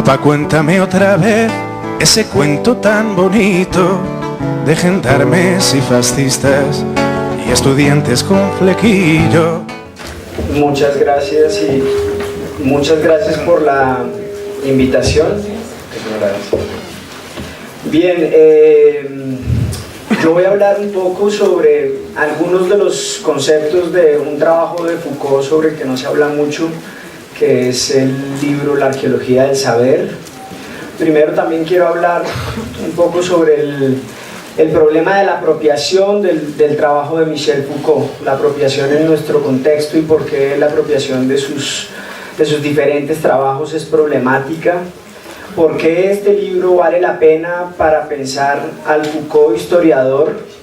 Papá, cuéntame otra vez ese cuento tan bonito de gendarmes y fascistas y estudiantes con flequillo. Muchas gracias y muchas gracias por la invitación. Bien, yo voy a hablar un poco sobre algunos de los conceptos de un trabajo de Foucault sobre el que no se habla mucho, que es el libro La arqueología del saber. Primero también quiero hablar un poco sobre el problema de la apropiación del trabajo de Michel Foucault, la apropiación en nuestro contexto y por qué la apropiación de sus diferentes trabajos es problemática, por qué este libro vale la pena para pensar al Foucault historiador,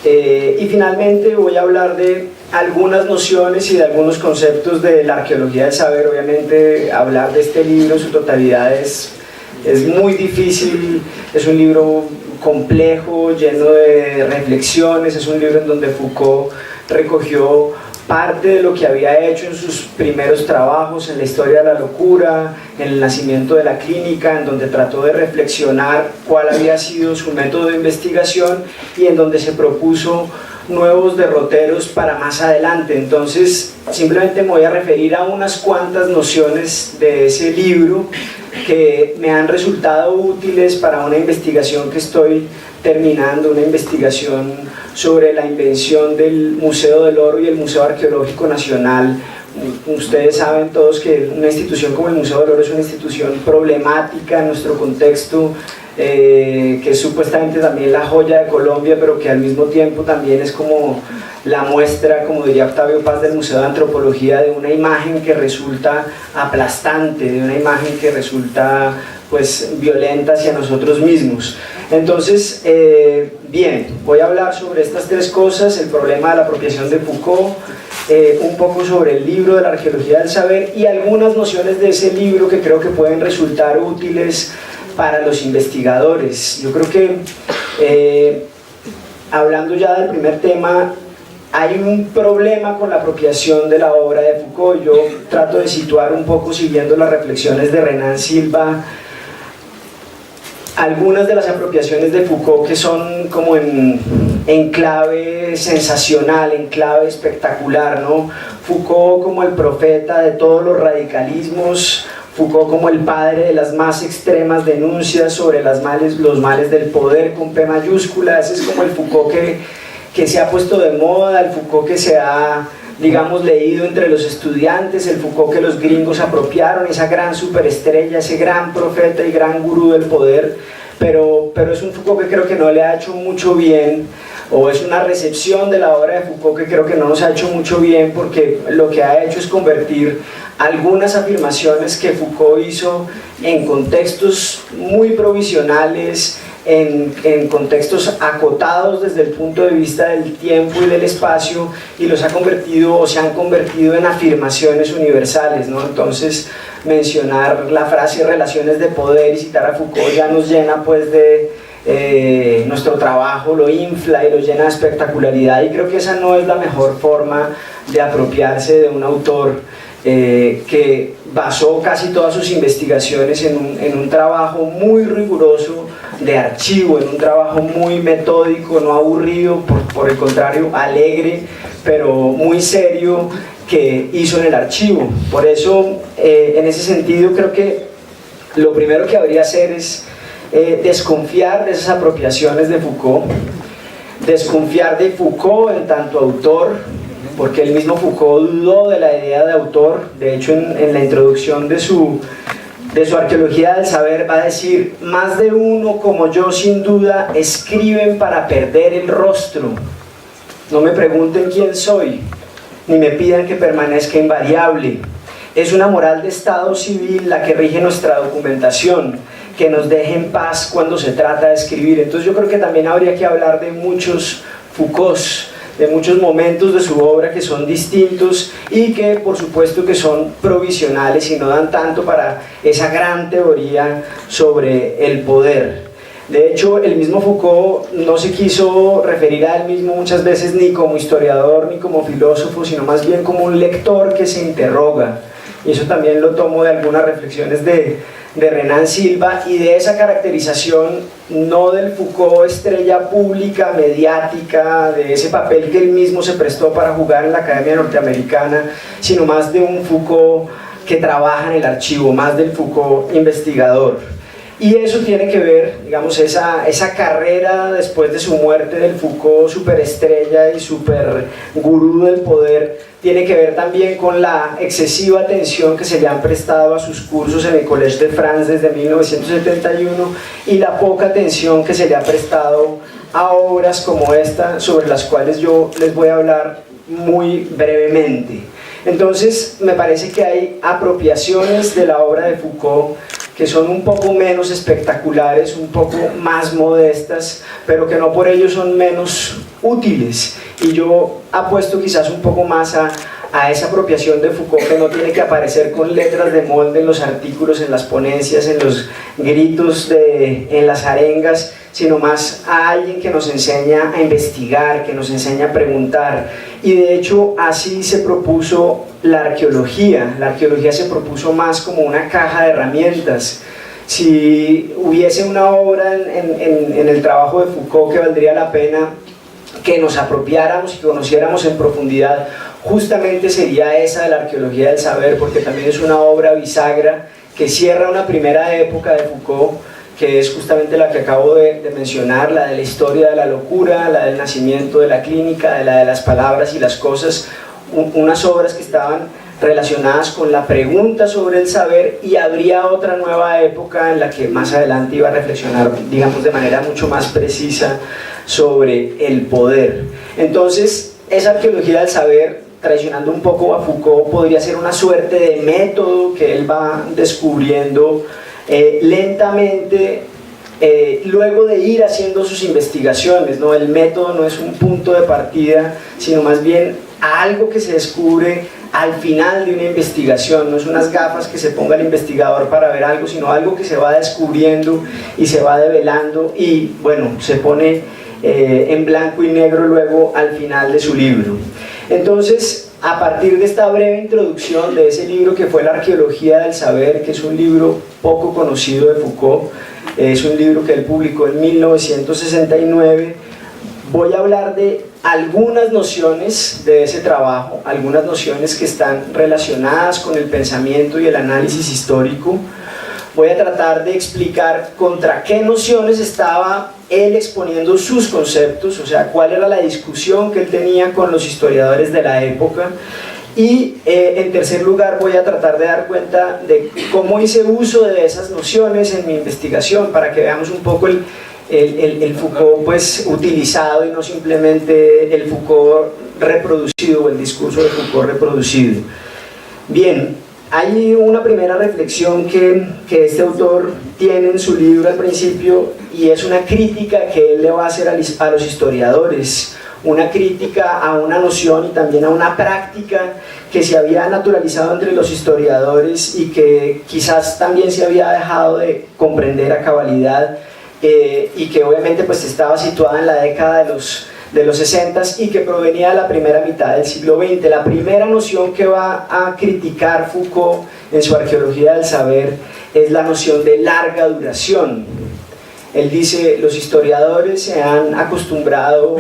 y finalmente voy a hablar de algunas nociones y de algunos conceptos de la arqueología del saber. Obviamente hablar de este libro en su totalidad es muy difícil, es un libro complejo, lleno de reflexiones, es un libro en donde Foucault recogió parte de lo que había hecho en sus primeros trabajos, en la historia de la locura, en el nacimiento de la clínica, en donde trató de reflexionar cuál había sido su método de investigación y en donde se propuso nuevos derroteros para más adelante. Entonces simplemente me voy a referir a unas cuantas nociones de ese libro que me han resultado útiles para una investigación que estoy terminando, una investigación sobre la invención del Museo del Oro y el Museo Arqueológico Nacional. Ustedes saben todos que una institución como el Museo del Oro es una institución problemática en nuestro contexto, que es supuestamente también la joya de Colombia, pero que al mismo tiempo también es como la muestra, como diría Octavio Paz, del Museo de Antropología, de una imagen que resulta aplastante, de una imagen que resulta pues violenta hacia nosotros mismos. Entonces, bien, voy a hablar sobre estas tres cosas: el problema de la apropiación de Foucault, un poco sobre el libro de la arqueología del saber y algunas nociones de ese libro que creo que pueden resultar útiles para los investigadores. Yo creo que, hablando ya del primer tema, hay un problema con la apropiación de la obra de Foucault. Yo trato de situar un poco, siguiendo las reflexiones de Renan Silva, algunas de las apropiaciones de Foucault que son como en clave sensacional, en clave espectacular, ¿no? Foucault como el profeta de todos los radicalismos, Foucault como el padre de las más extremas denuncias sobre los males del poder con P mayúscula. Ese es como el Foucault que se ha puesto de moda, el Foucault que se ha, digamos, leído entre los estudiantes, el Foucault que los gringos apropiaron, esa gran superestrella, ese gran profeta y gran gurú del poder, pero es un Foucault que creo que no le ha hecho mucho bien, o es una recepción de la obra de Foucault que creo que no nos ha hecho mucho bien, porque lo que ha hecho es convertir algunas afirmaciones que Foucault hizo en contextos muy provisionales, en contextos acotados desde el punto de vista del tiempo y del espacio, y los ha convertido, o se han convertido, en afirmaciones universales, ¿no? Entonces mencionar la frase relaciones de poder y citar a Foucault ya nos llena pues de nuestro trabajo, lo infla y lo llena de espectacularidad, y creo que esa no es la mejor forma de apropiarse de un autor que basó casi todas sus investigaciones en un trabajo muy riguroso de archivo, en un trabajo muy metódico, no aburrido, por el contrario, alegre, pero muy serio, que hizo en el archivo. Por eso, en ese sentido, creo que lo primero que habría que hacer es desconfiar de esas apropiaciones de Foucault, desconfiar de Foucault en tanto autor, porque el mismo Foucault dudó de la idea de autor. De hecho, en la introducción de su arqueología del saber va a decir: más de uno como yo sin duda escriben para perder el rostro. No me pregunten quién soy, ni me pidan que permanezca invariable. Es una moral de estado civil la que rige nuestra documentación, que nos deje en paz cuando se trata de escribir. Entonces yo creo que también habría que hablar de muchos Foucaults, de muchos momentos de su obra que son distintos y que por supuesto que son provisionales y no dan tanto para esa gran teoría sobre el poder. De hecho, el mismo Foucault no se quiso referir a él mismo muchas veces ni como historiador ni como filósofo, sino más bien como un lector que se interroga. y eso también lo tomo de algunas reflexiones de Renan Silva, y de esa caracterización no del Foucault estrella pública, mediática, de ese papel que él mismo se prestó para jugar en la Academia Norteamericana, sino más de un Foucault que trabaja en el archivo, más del Foucault investigador. Y eso tiene que ver, digamos, esa carrera después de su muerte del Foucault superestrella y super gurú del poder, tiene que ver también con la excesiva atención que se le han prestado a sus cursos en el Collège de France desde 1971 y la poca atención que se le ha prestado a obras como esta, sobre las cuales yo les voy a hablar muy brevemente. Entonces, me parece que hay apropiaciones de la obra de Foucault que son un poco menos espectaculares, un poco más modestas, pero que no por ello son menos útiles. Y yo apuesto quizás un poco más a esa apropiación de Foucault, que no tiene que aparecer con letras de molde en los artículos, en las ponencias, en los gritos, en las arengas, sino más a alguien que nos enseña a investigar, que nos enseña a preguntar. Y de hecho así se propuso la arqueología. La arqueología se propuso más como una caja de herramientas. Si hubiese una obra en el trabajo de Foucault que valdría la pena que nos apropiáramos y que conociéramos en profundidad, justamente sería esa de la arqueología del saber, porque también es una obra bisagra que cierra una primera época de Foucault, que es justamente la que acabo de mencionar, la de la historia de la locura, la del nacimiento de la clínica, la de las palabras y las cosas, unas obras que estaban relacionadas con la pregunta sobre el saber, y habría otra nueva época en la que más adelante iba a reflexionar, digamos, de manera mucho más precisa sobre el poder. Entonces, esa arqueología del saber, traicionando un poco a Foucault, podría ser una suerte de método que él va descubriendo lentamente, luego de ir haciendo sus investigaciones, ¿no? El método no es un punto de partida, sino más bien algo que se descubre al final de una investigación. No es unas gafas que se ponga el investigador para ver algo, sino algo que se va descubriendo y se va develando y, bueno, se pone en blanco y negro luego al final de su libro. Entonces, a partir de esta breve introducción de ese libro que fue La arqueología del saber, que es un libro poco conocido de Foucault, es un libro que él publicó en 1969, voy a hablar de algunas nociones de ese trabajo, algunas nociones que están relacionadas con el pensamiento y el análisis histórico. Voy a tratar de explicar contra qué nociones estaba él exponiendo sus conceptos, o sea, cuál era la discusión que él tenía con los historiadores de la época. Y en tercer lugar voy a tratar de dar cuenta de cómo hice uso de esas nociones en mi investigación, para que veamos un poco el Foucault pues utilizado y no simplemente el Foucault reproducido o el discurso de Foucault reproducido. Bien, hay una primera reflexión que este autor tiene en su libro al principio, y es una crítica que él le va a hacer a los historiadores, una crítica a una noción y también a una práctica que se había naturalizado entre los historiadores y que quizás también se había dejado de comprender a cabalidad, y que obviamente pues estaba situada en la década de los 60 y que provenía de la primera mitad del siglo XX. La primera noción que va a criticar Foucault en su arqueología del saber es la noción de larga duración. Él dice: los historiadores se han acostumbrado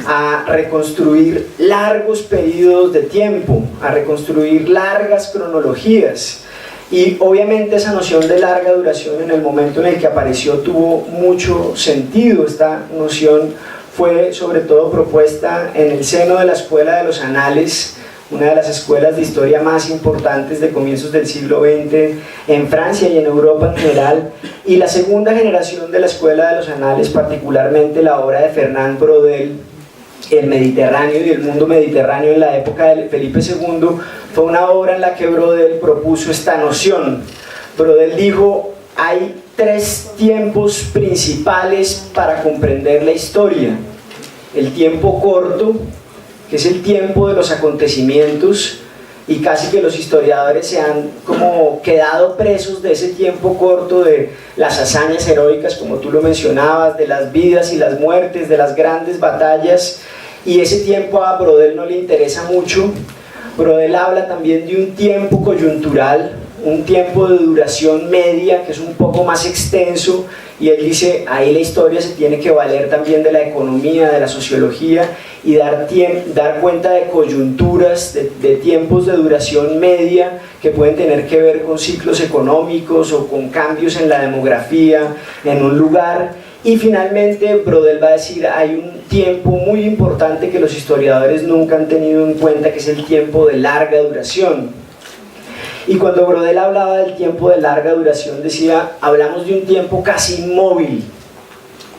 a reconstruir largos periodos de tiempo, a reconstruir largas cronologías, y obviamente esa noción de larga duración en el momento en el que apareció tuvo mucho sentido. Esta noción fue sobre todo propuesta en el seno de la Escuela de los Anales, una de las escuelas de historia más importantes de comienzos del siglo XX en Francia y en Europa en general, y la segunda generación de la Escuela de los Anales, particularmente la obra de Fernand Braudel, El Mediterráneo y el mundo mediterráneo en la época de Felipe II, fue una obra en la que Braudel propuso esta noción. Braudel dijo: hay tres tiempos principales para comprender la historia. El tiempo corto, que es el tiempo de los acontecimientos, y casi que los historiadores se han como quedado presos de ese tiempo corto, de las hazañas heroicas, como tú lo mencionabas, de las vidas y las muertes, de las grandes batallas, y ese tiempo a Braudel no le interesa mucho, Brodel habla también de un tiempo coyuntural, un tiempo de duración media que es un poco más extenso, y él dice, ahí la historia se tiene que valer también de la economía, de la sociología, y dar cuenta de coyunturas, de tiempos de duración media que pueden tener que ver con ciclos económicos o con cambios en la demografía en un lugar. Y finalmente Brodel va a decir, hay un tiempo muy importante que los historiadores nunca han tenido en cuenta, que es el tiempo de larga duración. Y cuando Brodel hablaba del tiempo de larga duración, decía, hablamos de un tiempo casi inmóvil,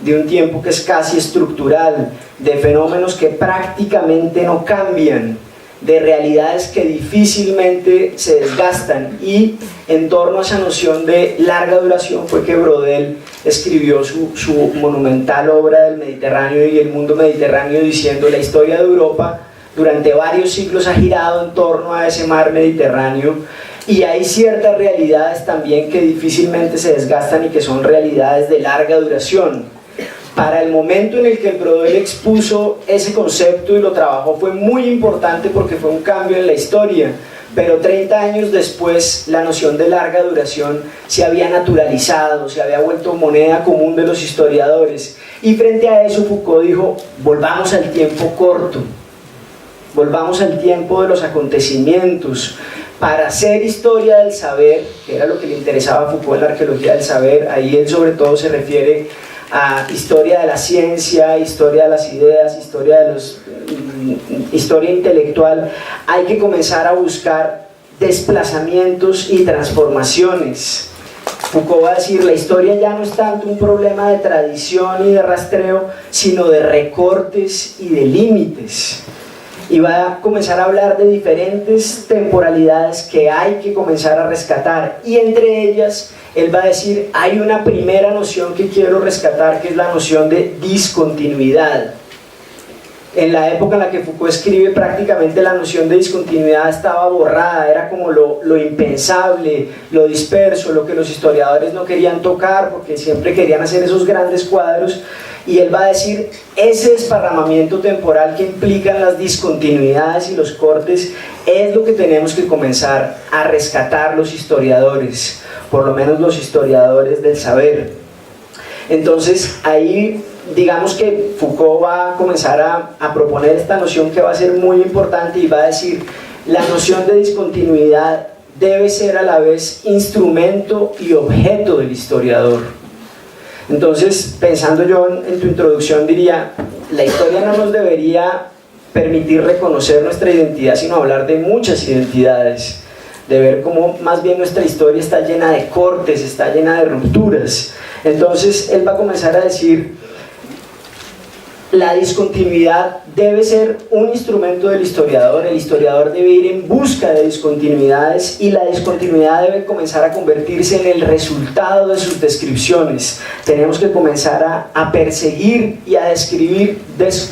de un tiempo que es casi estructural, de fenómenos que prácticamente no cambian, de realidades que difícilmente se desgastan. Y en torno a esa noción de larga duración fue que Brodel escribió su monumental obra del Mediterráneo y el mundo mediterráneo, diciendo, la historia de Europa durante varios siglos ha girado en torno a ese mar Mediterráneo, y hay ciertas realidades también que difícilmente se desgastan y que son realidades de larga duración. Para el momento en el que Brodel expuso ese concepto y lo trabajó fue muy importante porque fue un cambio en la historia, pero 30 años después la noción de larga duración se había naturalizado, se había vuelto moneda común de los historiadores, y frente a eso Foucault dijo, volvamos al tiempo corto, volvamos al tiempo de los acontecimientos, para hacer historia del saber, que era lo que le interesaba a Foucault en la arqueología del saber. Ahí él sobre todo se refiere a historia de la ciencia, historia de las ideas, historia intelectual. Hay que comenzar a buscar desplazamientos y transformaciones. Foucault va a decir, la historia ya no es tanto un problema de tradición y de rastreo, sino de recortes y de límites. Y va a comenzar a hablar de diferentes temporalidades que hay que comenzar a rescatar, y entre ellas él va a decir, hay una primera noción que quiero rescatar, que es la noción de discontinuidad. En la época en la que Foucault escribe, prácticamente la noción de discontinuidad estaba borrada, era como lo impensable, lo disperso, lo que los historiadores no querían tocar porque siempre querían hacer esos grandes cuadros. Y él va a decir, ese desparramamiento temporal que implican las discontinuidades y los cortes es lo que tenemos que comenzar a rescatar los historiadores, por lo menos los historiadores del saber. Entonces ahí digamos que Foucault va a comenzar a proponer esta noción que va a ser muy importante, y va a decir, la noción de discontinuidad debe ser a la vez instrumento y objeto del historiador. Entonces, pensando yo en tu introducción, diría, la historia no nos debería permitir reconocer nuestra identidad, sino hablar de muchas identidades, de ver cómo más bien nuestra historia está llena de cortes, está llena de rupturas. Entonces, él va a comenzar a decir, la discontinuidad debe ser un instrumento del historiador, el historiador debe ir en busca de discontinuidades, y la discontinuidad debe comenzar a convertirse en el resultado de sus descripciones. Tenemos que comenzar a perseguir y a describir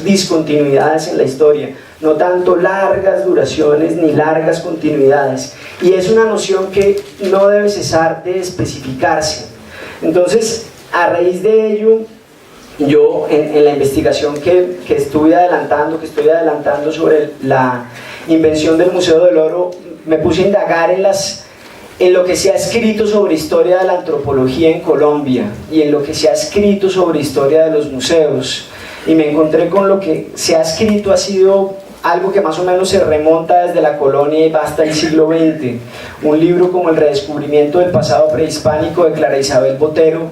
discontinuidades en la historia, no tanto largas duraciones ni largas continuidades, y es una noción que no debe cesar de especificarse. Entonces, a raíz de ello, yo en la investigación que estoy adelantando sobre la invención del Museo del Oro, me puse a indagar en lo que se ha escrito sobre historia de la antropología en Colombia y en lo que se ha escrito sobre historia de los museos, y me encontré con lo que se ha escrito ha sido algo que más o menos se remonta desde la colonia y va hasta el siglo XX. Un libro como El redescubrimiento del pasado prehispánico de Clara Isabel Botero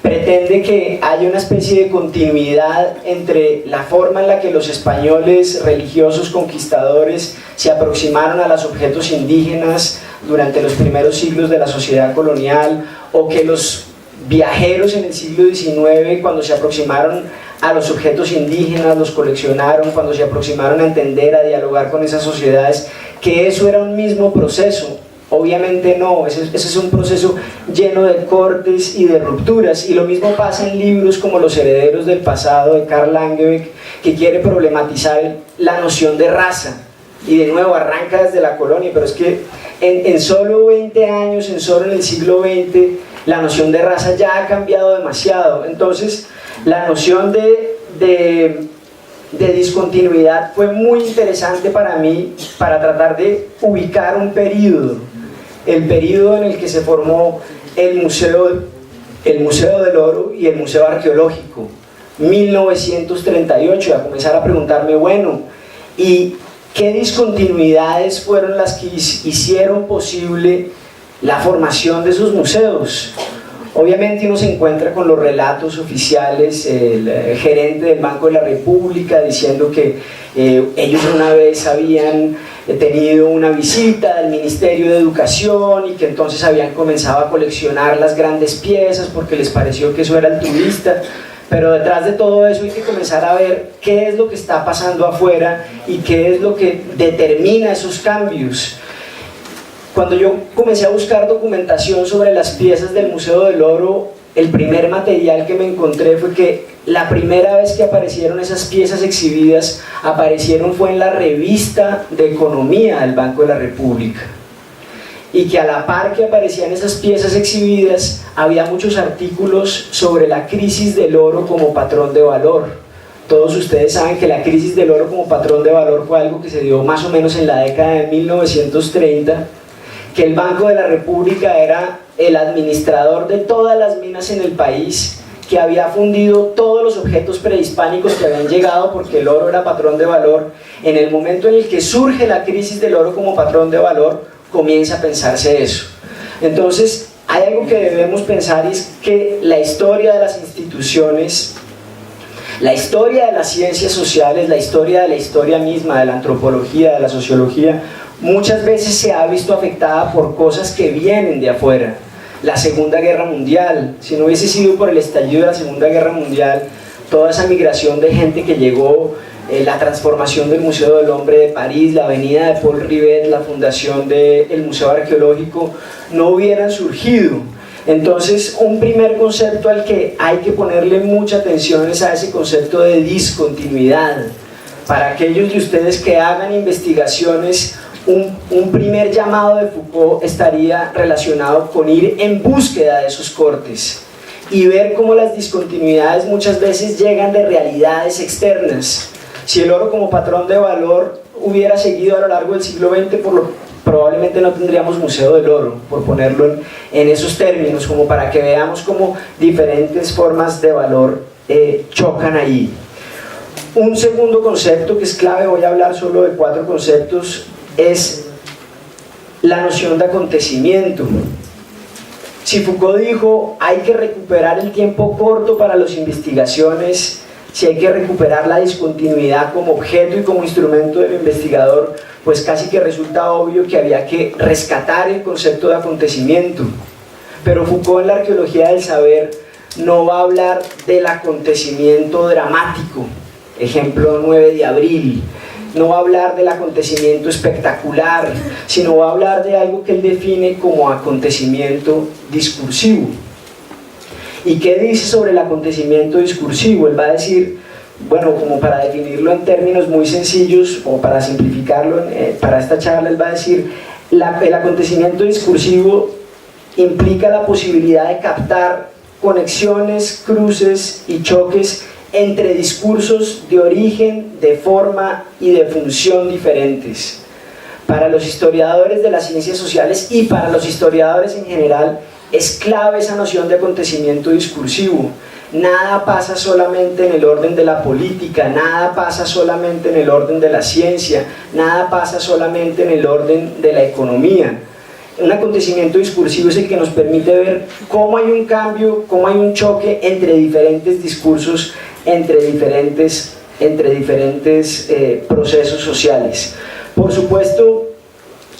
pretende que haya una especie de continuidad entre la forma en la que los españoles religiosos conquistadores se aproximaron a los objetos indígenas durante los primeros siglos de la sociedad colonial, o que los viajeros en el siglo XIX, cuando se aproximaron a los objetos indígenas, los coleccionaron, cuando se aproximaron a entender, a dialogar con esas sociedades, que eso era un mismo proceso. Obviamente no, ese es un proceso lleno de cortes y de rupturas, y lo mismo pasa en libros como Los herederos del pasado de Karl Langebeck, que quiere problematizar la noción de raza, y de nuevo arranca desde la colonia, pero es que en solo 20 años, en el siglo XX, la noción de raza ya ha cambiado demasiado. Entonces la noción de de discontinuidad fue muy interesante para mí, para tratar de ubicar un periodo, el periodo en el que se formó el Museo del Oro y el Museo Arqueológico, 1938, a comenzar a preguntarme, bueno, ¿y qué discontinuidades fueron las que hicieron posible la formación de esos museos? Obviamente uno se encuentra con los relatos oficiales, el gerente del Banco de la República diciendo que ellos una vez habían tenido una visita del Ministerio de Educación y que entonces habían comenzado a coleccionar las grandes piezas porque les pareció que eso era altruista. Pero detrás de todo eso hay que comenzar a ver qué es lo que está pasando afuera y qué es lo que determina esos cambios. Cuando yo comencé a buscar documentación sobre las piezas del Museo del Oro, el primer material que me encontré fue que la primera vez que aparecieron esas piezas exhibidas, fue en la revista de Economía del Banco de la República. Y que a la par que aparecían esas piezas exhibidas, había muchos artículos sobre la crisis del oro como patrón de valor. Todos ustedes saben que la crisis del oro como patrón de valor fue algo que se dio más o menos en la década de 1930, que el Banco de la República era el administrador de todas las minas en el país, que había fundido todos los objetos prehispánicos que habían llegado porque el oro era patrón de valor. En el momento en el que surge la crisis del oro como patrón de valor, comienza a pensarse eso. Entonces, hay algo que debemos pensar, y es que la historia de las instituciones, la historia de las ciencias sociales, la historia misma, de la antropología, de la sociología, muchas veces se ha visto afectada por cosas que vienen de afuera. La Segunda Guerra Mundial, si no hubiese sido por el estallido de la Segunda Guerra Mundial, toda esa migración de gente que llegó, la transformación del Museo del Hombre de París, la avenida de Paul Rivet, la fundación del Museo Arqueológico, no hubieran surgido. Entonces, un primer concepto al que hay que ponerle mucha atención es a ese concepto de discontinuidad. Para aquellos de ustedes que hagan investigaciones, un primer llamado de Foucault estaría relacionado con ir en búsqueda de esos cortes y ver cómo las discontinuidades muchas veces llegan de realidades externas. Si el oro como patrón de valor hubiera seguido a lo largo del siglo XX, probablemente no tendríamos Museo del Oro, por ponerlo en esos términos, como para que veamos cómo diferentes formas de valor chocan ahí. Un segundo concepto que es clave, voy a hablar solo de 4 conceptos, es la noción de acontecimiento. Si Foucault dijo hay que recuperar el tiempo corto para las investigaciones, si hay que recuperar la discontinuidad como objeto y como instrumento del investigador, pues casi que resulta obvio que había que rescatar el concepto de acontecimiento. Pero Foucault en la arqueología del saber no va a hablar del acontecimiento dramático, ejemplo 9 de abril, no va a hablar del acontecimiento espectacular, sino va a hablar de algo que él define como acontecimiento discursivo. ¿Y qué dice sobre el acontecimiento discursivo? Él va a decir, bueno, como para definirlo en términos muy sencillos, o para simplificarlo para esta charla, él va a decir, el acontecimiento discursivo implica la posibilidad de captar conexiones, cruces y choques entre discursos de origen, de forma y de función diferentes. Para los historiadores de las ciencias sociales y para los historiadores en general, es clave esa noción de acontecimiento discursivo. Nada pasa solamente en el orden de la política, nada pasa solamente en el orden de la ciencia, nada pasa solamente en el orden de la economía. Un acontecimiento discursivo es el que nos permite ver cómo hay un cambio, cómo hay un choque entre diferentes discursos, entre diferentes procesos sociales. Por supuesto,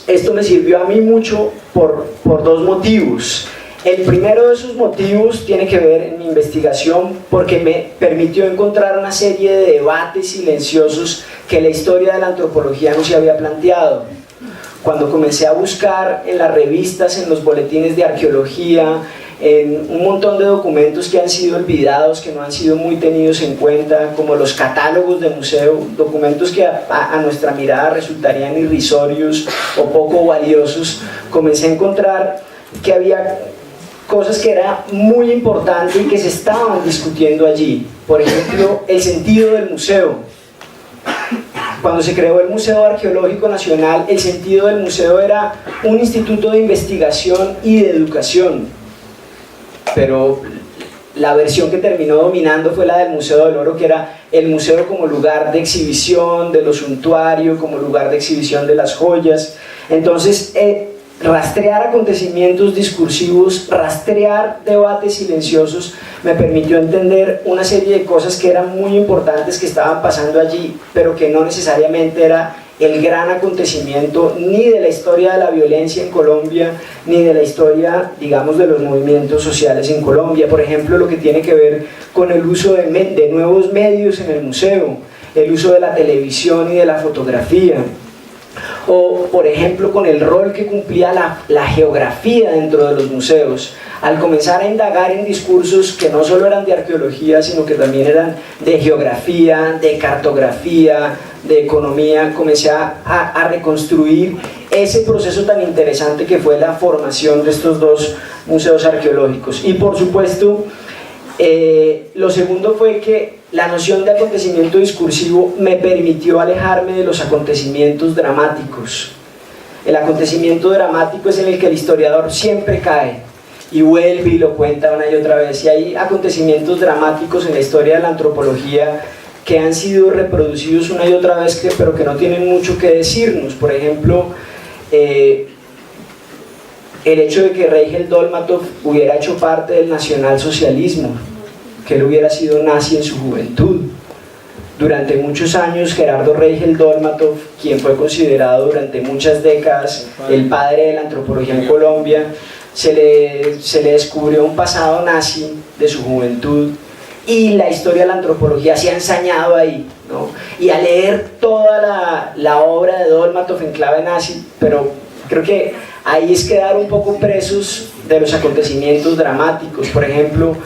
esto me sirvió a mí mucho por 2 motivos. El primero de esos motivos tiene que ver en mi investigación porque me permitió encontrar una serie de debates silenciosos que la historia de la antropología no se había planteado. Cuando comencé a buscar en las revistas, en los boletines de arqueología, en un montón de documentos que han sido olvidados, que no han sido muy tenidos en cuenta, como los catálogos de museo, documentos que a nuestra mirada resultarían irrisorios o poco valiosos, comencé a encontrar que había cosas que era muy importante y que se estaban discutiendo allí. Por ejemplo, el sentido del museo. Cuando se creó el Museo Arqueológico Nacional, el sentido del museo era un instituto de investigación y de educación, pero la versión que terminó dominando fue la del Museo del Oro, que era el museo como lugar de exhibición de lo suntuario, como lugar de exhibición de las joyas. Entonces, rastrear acontecimientos discursivos, rastrear debates silenciosos, me permitió entender una serie de cosas que eran muy importantes que estaban pasando allí, pero que no necesariamente era el gran acontecimiento ni de la historia de la violencia en Colombia, ni de la historia, digamos, de los movimientos sociales en Colombia. Por ejemplo, lo que tiene que ver con el uso de nuevos medios en el museo, el uso de la televisión y de la fotografía, o por ejemplo con el rol que cumplía la geografía dentro de los museos. Al comenzar a indagar en discursos que no solo eran de arqueología, sino que también eran de geografía, de cartografía, de economía, comencé a reconstruir ese proceso tan interesante que fue la formación de estos dos museos arqueológicos. Y por supuesto, lo segundo fue que la noción de acontecimiento discursivo me permitió alejarme de los acontecimientos dramáticos. El acontecimiento dramático es en el que el historiador siempre cae y vuelve y lo cuenta una y otra vez, y hay acontecimientos dramáticos en la historia de la antropología que han sido reproducidos una y otra vez, pero que no tienen mucho que decirnos. Por ejemplo, el hecho de que Reigel Dolmatov hubiera hecho parte del nacionalsocialismo, que él hubiera sido nazi en su juventud. Durante muchos años, Gerardo Reigel Dolmatov, quien fue considerado durante muchas décadas el padre de la antropología en Colombia, se le descubrió un pasado nazi de su juventud, y la historia de la antropología se ha ensañado ahí, ¿no? Y a leer toda la obra de Dolmatov en clave nazi, pero creo que ahí es quedar un poco presos de los acontecimientos dramáticos. Por ejemplo,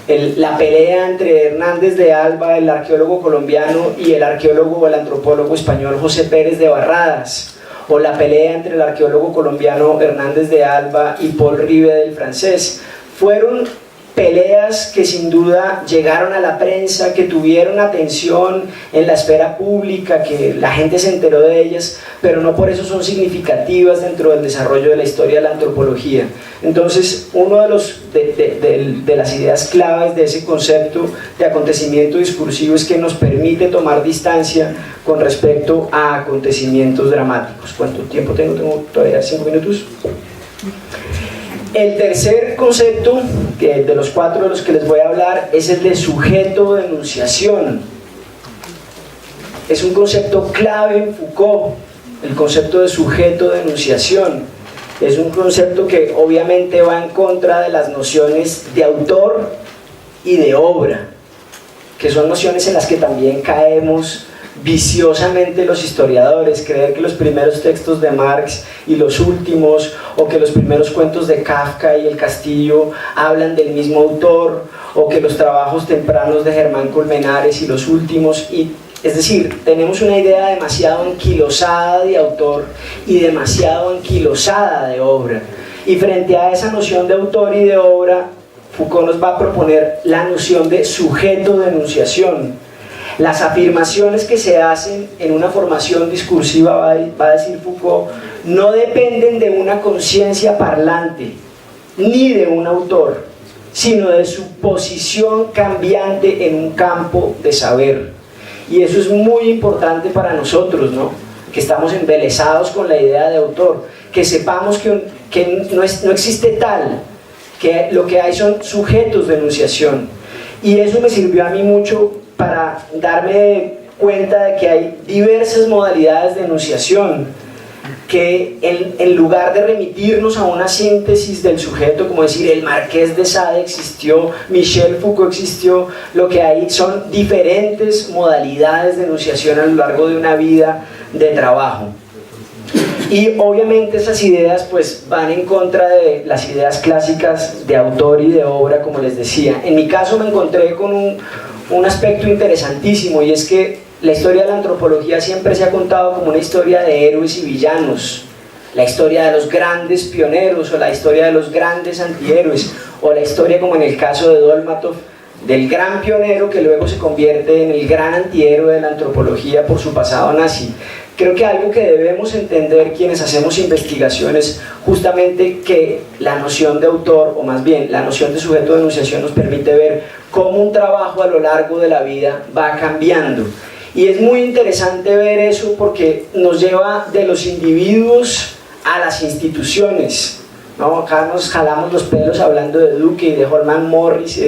la pelea entre Hernández de Alba, el arqueólogo colombiano, y el arqueólogo o el antropólogo español José Pérez de Barradas, o la pelea entre el arqueólogo colombiano Hernández de Alba y Paul Rive del francés. Fueron peleas que sin duda llegaron a la prensa, que tuvieron atención en la esfera pública, que la gente se enteró de ellas, pero no por eso son significativas dentro del desarrollo de la historia de la antropología. Entonces, uno de las ideas claves de ese concepto de acontecimiento discursivo es que nos permite tomar distancia con respecto a acontecimientos dramáticos. ¿Cuánto tiempo tengo? ¿Tengo todavía 5 minutos? El tercer concepto, que de los 4 de los que les voy a hablar, es el de sujeto de enunciación. Es un concepto clave en Foucault, el concepto de sujeto de enunciación. Es un concepto que obviamente va en contra de las nociones de autor y de obra, que son nociones en las que también caemos viciosamente los historiadores. Creer que los primeros textos de Marx y los últimos, o que los primeros cuentos de Kafka y El Castillo hablan del mismo autor, o que los trabajos tempranos de Germán Colmenares y los últimos, es decir, tenemos una idea demasiado anquilosada de autor y demasiado anquilosada de obra, y frente a esa noción de autor y de obra, Foucault nos va a proponer la noción de sujeto de enunciación. Las afirmaciones que se hacen en una formación discursiva, va a decir Foucault, no dependen de una conciencia parlante, ni de un autor, sino de su posición cambiante en un campo de saber. Y eso es muy importante para nosotros, ¿no? Que estamos embelesados con la idea de autor, que sepamos que no existe tal, que lo que hay son sujetos de enunciación. Y eso me sirvió a mí mucho para darme cuenta de que hay diversas modalidades de enunciación, que en lugar de remitirnos a una síntesis del sujeto, como decir el Marqués de Sade existió, Michel Foucault existió, lo que hay son diferentes modalidades de enunciación a lo largo de una vida de trabajo. Y obviamente esas ideas pues van en contra de las ideas clásicas de autor y de obra, como les decía. En mi caso me encontré con un aspecto interesantísimo, y es que la historia de la antropología siempre se ha contado como una historia de héroes y villanos, la historia de los grandes pioneros, o la historia de los grandes antihéroes, o la historia, como en el caso de Dolmatov, del gran pionero que luego se convierte en el gran antihéroe de la antropología por su pasado nazi. Creo que algo que debemos entender quienes hacemos investigaciones, justamente que la noción de autor, o más bien la noción de sujeto de enunciación, nos permite ver cómo un trabajo a lo largo de la vida va cambiando. Y es muy interesante ver eso porque nos lleva de los individuos a las instituciones, ¿no? Acá nos jalamos los pelos hablando de Duque y de Holman Morris,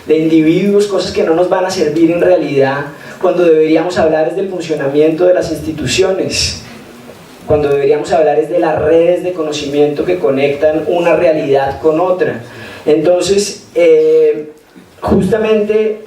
de individuos, cosas que no nos van a servir en realidad, cuando deberíamos hablar es del funcionamiento de las instituciones, cuando deberíamos hablar es de las redes de conocimiento que conectan una realidad con otra. Entonces, justamente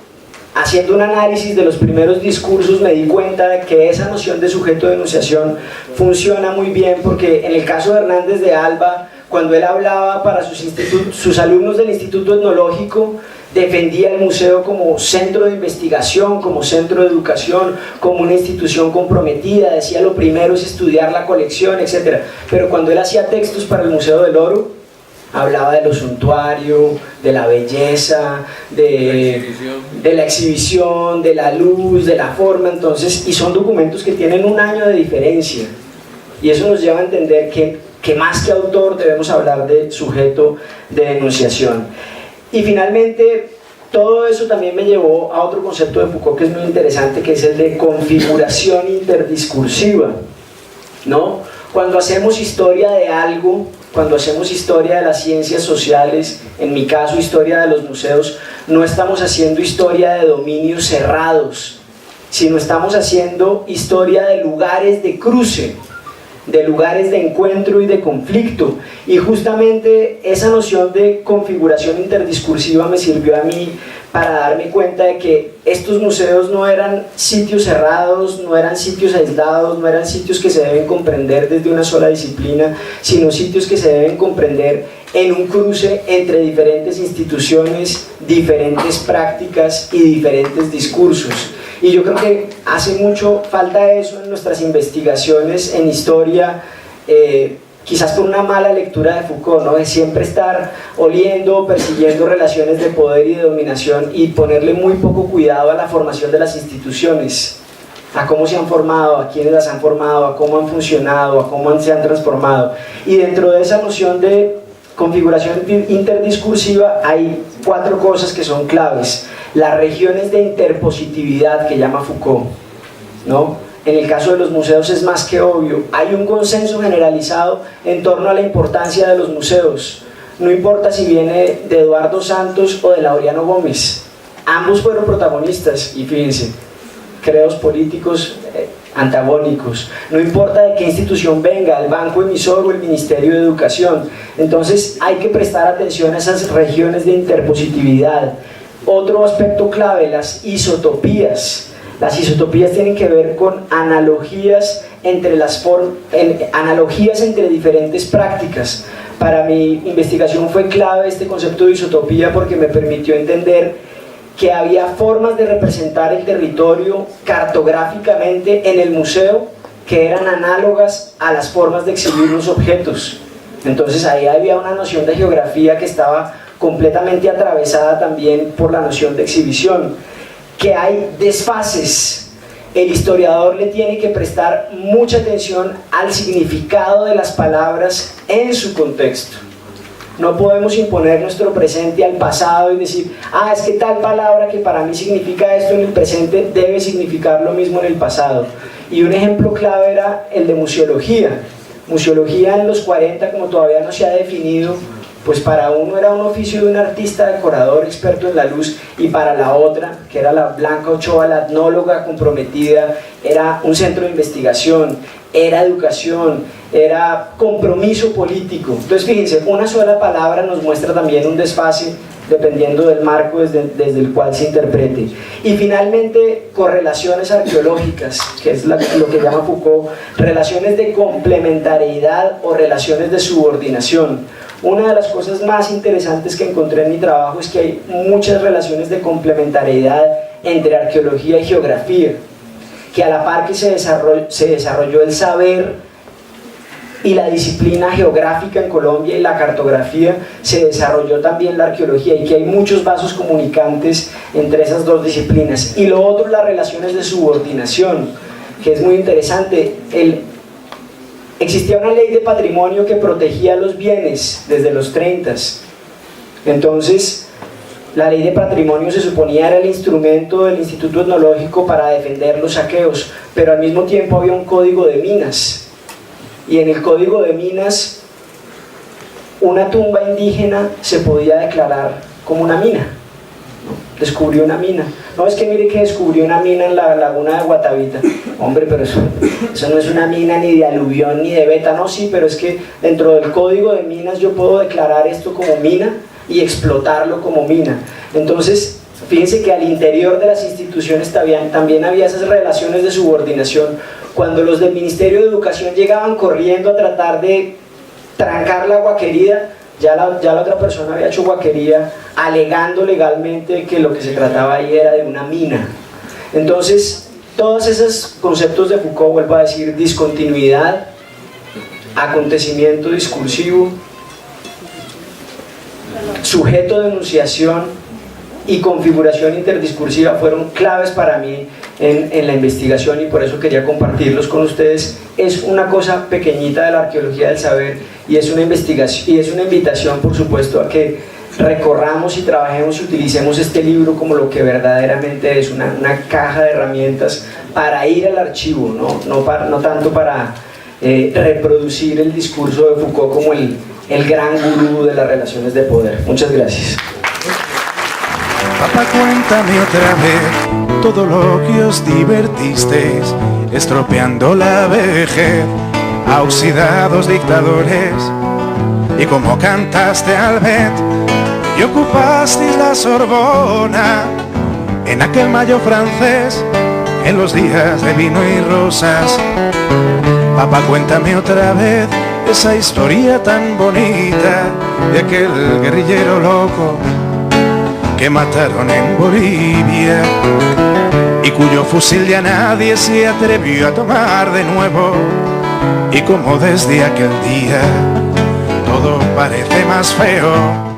haciendo un análisis de los primeros discursos me di cuenta de que esa noción de sujeto de enunciación funciona muy bien, porque en el caso de Hernández de Alba, cuando él hablaba para sus alumnos del Instituto Etnológico, defendía el museo como centro de investigación, como centro de educación, como una institución comprometida, decía lo primero es estudiar la colección, etc. Pero cuando él hacía textos para el Museo del Oro, hablaba de lo suntuario, de la belleza, de la exhibición, de la luz, de la forma, entonces, y son documentos que tienen un año de diferencia, y eso nos lleva a entender que más que autor debemos hablar de sujeto de enunciación. Y finalmente, todo eso también me llevó a otro concepto de Foucault que es muy interesante, que es el de configuración interdiscursiva, ¿no? Cuando hacemos historia de algo, cuando hacemos historia de las ciencias sociales, en mi caso historia de los museos, no estamos haciendo historia de dominios cerrados, sino estamos haciendo historia de lugares de cruce, de lugares de encuentro y de conflicto, y justamente esa noción de configuración interdiscursiva me sirvió a mí para darme cuenta de que estos museos no eran sitios cerrados, no eran sitios aislados, no eran sitios que se deben comprender desde una sola disciplina, sino sitios que se deben comprender en un cruce entre diferentes instituciones, diferentes prácticas y diferentes discursos. Y yo creo que hace mucho falta eso en nuestras investigaciones en historia, quizás por una mala lectura de Foucault, ¿no? De siempre estar oliendo, persiguiendo relaciones de poder y de dominación y ponerle muy poco cuidado a la formación de las instituciones, a cómo se han formado, a quiénes las han formado, a cómo han funcionado, a cómo se han transformado. Y dentro de esa noción de configuración interdiscursiva hay 4 cosas que son claves. Las regiones de interpositividad que llama Foucault, ¿no? En el caso de los museos es más que obvio, hay un consenso generalizado en torno a la importancia de los museos, no importa si viene de Eduardo Santos o de Laureano Gómez, ambos fueron protagonistas, y fíjense, credos políticos antagónicos, no importa de qué institución venga, el banco emisor o el Ministerio de Educación. Entonces hay que prestar atención a esas regiones de interpositividad. Otro aspecto clave, las isotopías. Las isotopías tienen que ver con analogías entre analogías entre diferentes prácticas. Para mi investigación fue clave este concepto de isotopía porque me permitió entender que había formas de representar el territorio cartográficamente en el museo que eran análogas a las formas de exhibir los objetos. Entonces ahí había una noción de geografía que estaba completamente atravesada también por la noción de exhibición. Que hay desfases, el historiador le tiene que prestar mucha atención al significado de las palabras en su contexto. No podemos imponer nuestro presente al pasado y decir, es que tal palabra que para mí significa esto en el presente debe significar lo mismo en el pasado. Y un ejemplo clave era el de museología. Museología en los 40, como todavía no se ha definido, pues para uno era un oficio de un artista decorador experto en la luz, y para la otra, que era la Blanca Ochoa, la etnóloga comprometida, era un centro de investigación, era educación, era compromiso político. Entonces fíjense, una sola palabra nos muestra también un desfase dependiendo del marco desde el cual se interprete. Y finalmente, correlaciones arqueológicas, que es lo que llama Foucault, relaciones de complementariedad o relaciones de subordinación. Una de las cosas más interesantes que encontré en mi trabajo es que hay muchas relaciones de complementariedad entre arqueología y geografía, que a la par que se desarrolló el saber y la disciplina geográfica en Colombia y la cartografía, se desarrolló también la arqueología, y que hay muchos vasos comunicantes entre esas dos disciplinas. Y lo otro, las relaciones de subordinación, que es muy interesante. Existía una ley de patrimonio que protegía los bienes desde los 30s. Entonces, la ley de patrimonio se suponía era el instrumento del Instituto Etnológico para defender los saqueos, pero al mismo tiempo había un código de minas, y en el código de minas una tumba indígena se podía declarar como una mina, ¿no? Descubrió una mina. No, es que mire que descubrió una mina en la laguna de Guatavita. Hombre, pero eso no es una mina ni de aluvión ni de beta. No, sí, pero es que dentro del código de minas yo puedo declarar esto como mina y explotarlo como mina. Entonces, fíjense que al interior de las instituciones también había esas relaciones de subordinación. Cuando los del Ministerio de Educación llegaban corriendo a tratar de trancar la guaquería, ya la otra persona había hecho guaquería, alegando legalmente que lo que se trataba ahí era de una mina. Entonces, todos esos conceptos de Foucault, vuelvo a decir, discontinuidad, acontecimiento discursivo, sujeto de enunciación y configuración interdiscursiva, fueron claves para mí en la investigación, y por eso quería compartirlos con ustedes. Es una cosa pequeñita de la arqueología del saber, y es una investigación, y es una invitación, por supuesto, a que recorramos y trabajemos y utilicemos este libro como lo que verdaderamente es, una caja de herramientas para ir al archivo, no tanto para reproducir el discurso de Foucault como el gran gurú de las relaciones de poder. Muchas gracias. Papá, cuéntame otra vez todo lo que os divertisteis, estropeando la vejez a oxidados dictadores, y cómo cantaste al Bet y ocupasteis la Sorbona en aquel mayo francés, en los días de vino y rosas. Papá, cuéntame otra vez esa historia tan bonita de aquel guerrillero loco que mataron en Bolivia, y cuyo fusil ya nadie se atrevió a tomar de nuevo, y como desde aquel día todo parece más feo.